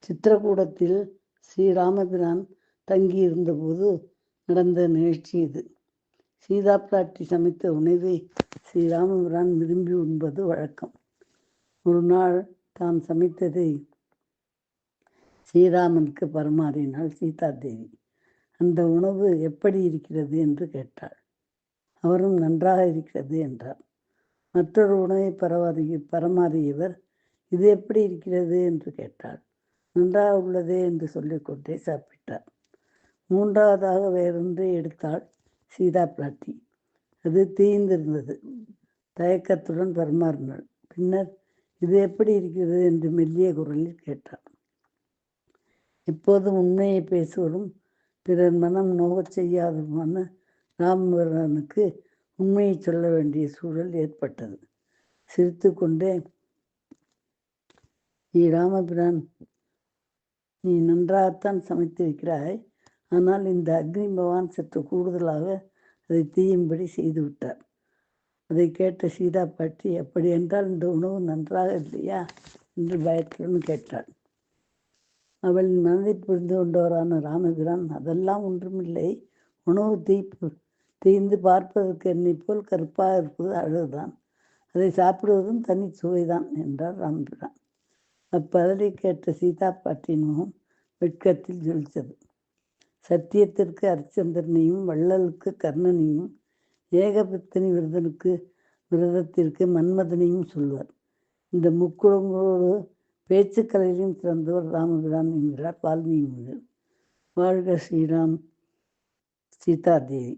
சித்திரக்கூடத்தில் ஸ்ரீராமபிரான் தங்கியிருந்தபோது நடந்த நிகழ்ச்சி இது. சீதா பிராட்டி சமைத்த உணவை ஸ்ரீராமபிரான் விரும்பி உண்பது வழக்கம். ஒரு நாள் தான் சமைத்ததை ஸ்ரீராமனுக்கு பரிமாறினாள் சீதாதேவி. அந்த உணவு எப்படி இருக்கிறது என்று கேட்டாள். அவரும் நன்றாக இருக்கிறது என்றார். மற்றொரு உணவை பரமாறியவர் இது எப்படி இருக்கிறது என்று கேட்டாள். நன்றாக உள்ளதே என்று சொல்லிக்கொண்டே சாப்பிட்டார். மூன்றாவதாக வேறொன்றை எடுத்தாள் சீதா பிராட்டி. அது தீய்ந்திருந்தது. தயக்கத்துடன் பரிமாறினாள். பின்னர் இது எப்படி இருக்கிறது என்று மெல்லிய குரலில் கேட்டாள். எப்போதும் உண்மையை பேசுவதும் பிறர் மனம் நோகச் செய்யாததுமான ராமபிரானுக்கு உண்மையை சொல்ல வேண்டிய சூழல் ஏற்பட்டது. சிரித்து கொண்டே, ராமபிரான், நீ நன்றாகத்தான் சமைத்திருக்கிறாய். ஆனால் இந்த அக்னி பகவான் சற்று கூடுதலாக அதை தீயும்படி செய்துவிட்டார். அதை கேட்ட சீதா பாட்டி, அப்படி என்றால் இந்த உணவு நன்றாக இல்லையா என்று பயத்துடன் கேட்டாள். அவளின் மனதை புரிந்து கொண்டவரான ராமபிரான், அதெல்லாம் ஒன்றுமில்லை, உணவு தீய்ந்து பார்ப்பதற்கு என்னை போல் கருப்பாக இருப்பது அழகுதான், அதை சாப்பிடுவதும் தனி சுவைதான் என்றார் ராமபிரான். அப்பதலை கேட்ட சீதா பாட்டியின் முகம் வெட்கத்தில் ஜொலித்தது. சத்தியத்திற்கு அரிச்சந்திரனையும் வள்ளலுக்கு கர்ணனையும் ஏகபத்தினி விரதத்திற்கு மன்மதனையும் சொல்வார். இந்த முக்குளங்களோடு பேச்சுக்கலையிலும் சிறந்தவர் ராமபிரான் என்கிறார் வால்மீகி முனிவர். வாழ்க ஸ்ரீராம், சீதாதேவி.